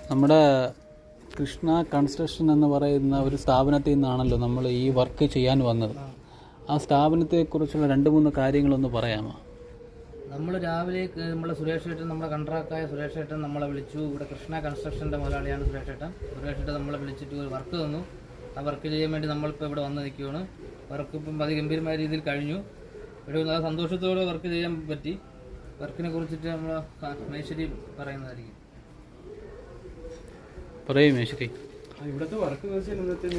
നമ്മുടെ കൃഷ്ണ കൺസ്ട്രക്ഷൻ എന്ന് പറയുന്ന ഒരു സ്ഥാപനത്തിൽ നിന്നാണല്ലോ നമ്മൾ ഈ വർക്ക് ചെയ്യാൻ വന്നത്. ആ സ്ഥാപനത്തെക്കുറിച്ചുള്ള 2-3 കാര്യങ്ങളൊന്ന് പറയാമോ? നമ്മൾ രാവിലെ നമ്മളെ സുരേഷ് ഏട്ടൻ, നമ്മുടെ കൺട്രാക്റ്റായ സുരേഷ് ഏട്ടൻ നമ്മളെ വിളിച്ചു. ഇവിടെ കൃഷ്ണ കൺസ്ട്രക്ഷൻ്റെ മുതലാളിയാണ് സുരേഷ് ഏട്ടൻ. സുരേഷ് ഏട്ടൻ നമ്മളെ വിളിച്ചിട്ട് ഒരു വർക്ക് തന്നു. ആ വർക്ക് ചെയ്യാൻ വേണ്ടി നമ്മളിപ്പോൾ ഇവിടെ വന്ന് നിൽക്കുകയാണ്. വർക്ക് ഇപ്പം അതിഗംഭീരമായ രീതിയിൽ കഴിഞ്ഞു. ഒരു നല്ല സന്തോഷത്തോടെ വർക്ക് ചെയ്യാൻ പറ്റി. വർക്കിനെ കുറിച്ചിട്ട് നമ്മൾ മേശ്വരി പറയുന്നതായിരിക്കും. പറയൂ മേശ്വരി. ഇവിടുത്തെ വർക്ക്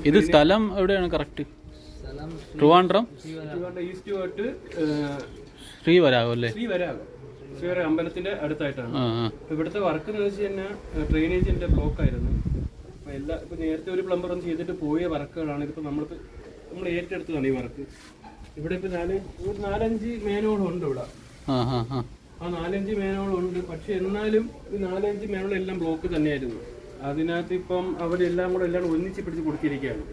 ഇത് സ്ഥലം എവിടെയാണ് കറക്റ്റ്? സ്ഥലം ട്രിവാൻഡ്രം ഈസ്റ്റ് തൊട്ട് ശ്രീവരാഗം അല്ലേ? ശ്രീവരാഗം അമ്പലത്തിന്റെ അടുത്തായിട്ടാണ്. ഇവിടുത്തെ വർക്ക് എന്ന് വെച്ച് കഴിഞ്ഞാൽ ഡ്രെയിനേജിന്റെ ബ്ലോക്ക് ആയിരുന്നു. ഇപ്പൊ നേരത്തെ ഒരു പ്ലംബർ ഒന്ന് ചെയ്തിട്ട് പോയ വർക്കുകളാണ് ഇതിപ്പോ നമ്മൾ ഏറ്റെടുത്തതാണ് ഈ വർക്ക്. ഇവിടെ ഇപ്പൊ ഒരു 4-5 മേനോളുണ്ട് ഇവിടെ. ആ 4-5 മേനോളുണ്ട്. പക്ഷെ എന്നാലും ഈ 4-5 മേനോളെല്ലാം ബ്ലോക്ക് തന്നെയായിരുന്നു. അതിനകത്ത് ഇപ്പം അവരെല്ലാം കൂടെ ഒന്നിച്ച് പിടിച്ച് കൊടുത്തിരിക്കുകയാണ്.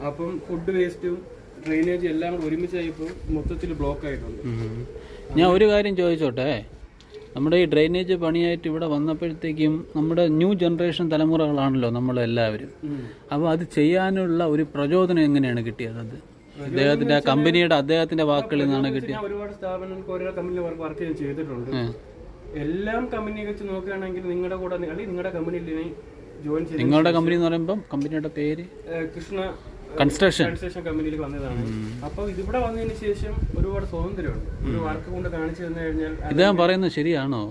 അപ്പം ഫുഡ് വേസ്റ്റും ഡ്രെയിനേജ് എല്ലാം കൂടെ ഒരുമിച്ചായപ്പോൾ മൊത്തത്തിൽ ബ്ലോക്ക് ആയിട്ടുണ്ട്. ഞാൻ ഒരു കാര്യം ചോദിച്ചോട്ടെ, നമ്മുടെ ഈ ഡ്രെയിനേജ് പണിയായിട്ട് ഇവിടെ വന്നപ്പോഴത്തേക്കും നമ്മുടെ ന്യൂ ജനറേഷൻ തലമുറകളാണല്ലോ നമ്മളെല്ലാവരും. അപ്പോൾ അത് ചെയ്യാനുള്ള ഒരു പ്രചോദനം എങ്ങനെയാണ് കിട്ടിയത്? അത് അദ്ദേഹത്തിന്റെ വാക്കുകളിൽ നിന്നാണ് കിട്ടിയത്. ഒരുപാട് സ്ഥാപനങ്ങൾക്ക് ഓരോ കമ്പനിയിൽ വർക്ക് ഞാൻ ചെയ്തിട്ടുണ്ട്. എല്ലാം കമ്പനിയെ വെച്ച് നോക്കുകയാണെങ്കിൽ നിങ്ങളുടെ കൂടെ അല്ലെങ്കിൽ നിങ്ങളുടെ കമ്പനിയിൽ ജോയിൻ ചെയ്ത്, നിങ്ങളുടെ കമ്പനി എന്ന് പറയുമ്പോൾ കമ്പനിയുടെ പേര് കൃഷ്ണ കൺസ്ട്രക്ഷൻ കമ്പനിയിലേക്ക് വന്നതാണ്. അപ്പൊ ഇതിവിടെ വന്നതിന് ശേഷം ഒരുപാട് സ്വാതന്ത്ര്യമുണ്ട്. ഒരു വർക്ക് കൊണ്ട് കാണിച്ചു തന്നു കഴിഞ്ഞാൽ ഇദ്ദേഹം പറയുന്നത് ശരിയാണോ?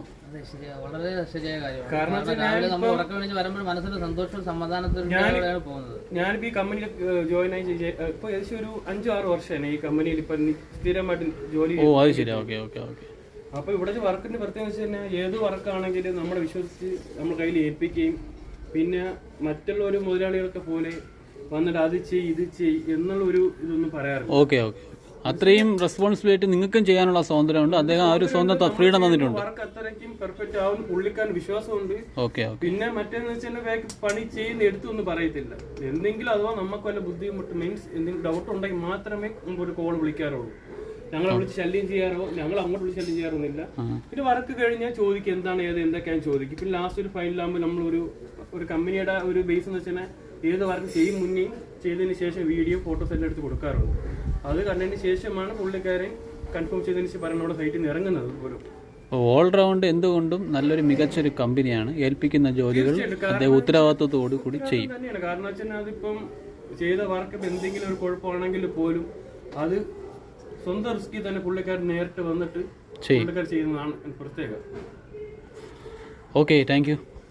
വളരെ ശരിയായ കാര്യമാണ്. കാരണം നമ്മൾ ഉറക്കം വിളിച്ച് വരുമ്പോൾ മനസ്സിന്റെ സന്തോഷവും സമാധാനത്തിലൂടെയാണ് പോകുന്നത്. ഞാനിപ്പോ ഈ കമ്പനിയിൽ ജോയിൻ ആയി ഇപ്പൊ ഏകദേശം ഒരു 5-6 വർഷമാണ് ഈ കമ്പനിയിൽ ഇപ്പൊ സ്ഥിരമായിട്ട് ജോലി. ഓ അത് ശരി. Okay okay okay. അപ്പൊ ഇവിടുത്തെ വർക്കിന്റെ പ്രത്യേകത വെച്ച് കഴിഞ്ഞാൽ ഏത് വർക്കാണെങ്കിലും നമ്മളെ വിശ്വസിച്ച് നമ്മൾ കയ്യിൽ ഏൽപ്പിക്കുകയും പിന്നെ മറ്റുള്ള ഒരു മുതലാളികൾക്ക് പോലെ വന്നിട്ട് അത് ചെയ്യ് ഇത് ചെയ്യ് എന്നുള്ള ഒരു ഇതൊന്നും പറയാറില്ല. Okay okay. അത്രയും റെസ്പോൺസിബിലിറ്റി നിങ്ങൾക്കും ചെയ്യാനുള്ള സ്വാതന്ത്ര്യമുണ്ട്. അദ്ദേഹം ആ ഒരു സ്വന്തം ഫ്രീഡം തന്നിട്ടുണ്ട്. വർക്ക് അത്രയ്ക്കും പെർഫെക്റ്റ് ആവുന്ന പുള്ളിക്കാൻ വിശ്വാസമുണ്ട്. ഓക്കെ. പിന്നെ മറ്റേന്ന് വെച്ചാൽ പണി ചെയ്യുന്ന എടുത്തൊന്നും പറയത്തില്ല. എന്തെങ്കിലും അഥവാ നമുക്ക് വല്ല ബുദ്ധിമുട്ട് മീൻസ് എന്തെങ്കിലും ഡൗട്ട് ഉണ്ടെങ്കിൽ മാത്രമേ നമുക്ക് ഒരു കോൾ വിളിക്കാറുള്ളൂ. ഞങ്ങളെ വിളിച്ച് ശല്യം ചെയ്യാറോ ഞങ്ങൾ അങ്ങോട്ട് വിളിച്ച് ശല്യം ചെയ്യാറൊന്നുമില്ല. പിന്നെ വർക്ക് കഴിഞ്ഞാൽ ചോദിക്കും എന്താണ് എന്തൊക്കെയാണ് ചോദിക്കും. പിന്നെ ലാസ്റ്റ് ഒരു ഫൈനലാകുമ്പോൾ നമ്മൾ ഒരു കമ്പനിയുടെ ഒരു ബേസ് എന്ന് വെച്ചാൽ ഏത് വർക്ക് ചെയ്യും മുന്നേ ചെയ്തതിന് ശേഷം വീഡിയോ ഫോട്ടോസ് എല്ലാം എടുത്ത് കൊടുക്കാറുണ്ട്. അത് കണ്ടതിന് ശേഷമാണ് പുള്ളിക്കാരൻ കൺഫേം ചെയ്തതിന് ശേഷം പറഞ്ഞ സൈറ്റിൽ നിന്ന് ഇറങ്ങുന്നത് പോലും. ഓൾറൗണ്ട് എന്തുകൊണ്ടും നല്ലൊരു മികച്ചൊരു കമ്പനിയാണ്. ഏൽപ്പിക്കുന്ന ജോലികൾ അദ്ദേഹം ഉത്തരവാദിത്വത്തോടു കൂടി ചെയ്യും തന്നെയാണ്. കാരണം വെച്ചാൽ അതിപ്പം ചെയ്ത വർക്ക് എന്തെങ്കിലും ഒരു കുഴപ്പമാണെങ്കിൽ പോലും അത് സ്വന്തം റിസ്കിൽ തന്നെ പുള്ളിക്കാരൻ നേരിട്ട് വന്നിട്ട് പുള്ളിക്കാരൻ ചെയ്യുന്നതാണ് പ്രത്യേകം. Okay, thank you.